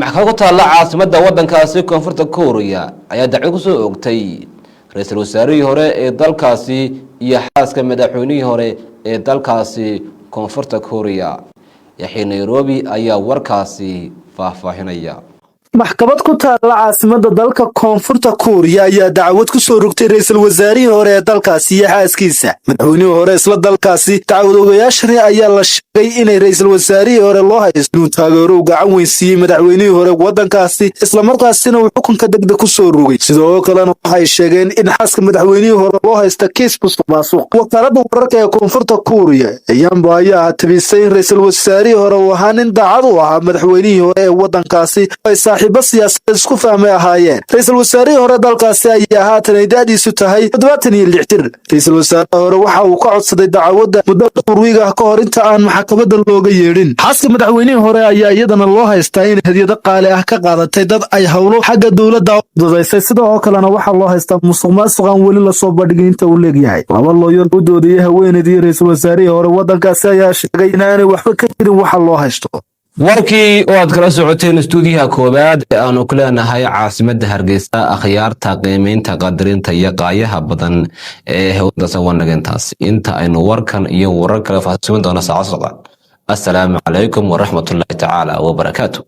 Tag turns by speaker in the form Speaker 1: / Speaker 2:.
Speaker 1: maxkamad ku taalla caasimada wadankaasi koonfurta Korea ayaa dacwad ku soo oogtay ra'iisul wasaarihii hore ee dalkaasi iyo xaaska madaxweynihii hore ee dalkaasi koonfurta Korea. Yaxya Nairobi ayaa warkaasi faahfaahinaya.
Speaker 2: maxkamad ku taalla caasimada dalka koonfurta Korea ayaa dacwad ku soo rogtay ra'iisul wasaarihii hore ee dalkaasi iyo xaaskiisa. madaxweynihii hore isla dalkaasi dacwad-oogayaashani ayaa la sheegay inay ra'iisul wasaarihii hore loo haysto inuu taageero u gacan weynsiiyey madaxweynihii hore wadankaasi isla markaasina uu xukunka degdeg ku soo rogay. sidoo kalena waxay sheegeen in xaaska madaxweynihii hore loo haysto kiis musuqmaasuq. wakaaladda wararka ee koonfurta Korea Yamba ayaa tabisay in ra'iisul wasaarihii hore uu ahaa nin daacad u ahaa madaxweynihii hore ee wadankaasi saaxiibo siyaasadeed isku fahmay ahaayeen. ra'iisul wasaarihii hore dalkaasi ayaa haatan da'diisu tahay 76 jir. ra'iisul wasaaraha hore waxa uu ka codsaday dacwadda muddo dhowr wiig ah ka hor inta aan maxkamadda looga yeedhin. xaaska madaxweynihii hore ayaa iyadana loo haystaa in hadiyado qaali ah ka qaadatay dad ay howlo xagga dowladda u fududaysay. sidoo kalena waxaa loo haystaa musuqmaasuq aan weli la soo bandhigin inta uu leegyahay. laba looyar u doodayay haweeneydii ra'iisul wasaarihii hore wadankaasi ayaa sheegay inaanay waxba ka jirin waxa loo haysto.
Speaker 1: warkii oo aad kala socoteen stuudiyaha koobaad ee aanu ku leenahay caasimada Hargeysa akhyaarta qiimeynta qadarinta iyo qaayaha badan ee hawada sawanagentaas inta aynu warkan iyo warar kale faahfaahin doona saacad socda. assalaamu calaykum wa rahmatullahi ta'ala wa barakaatuh.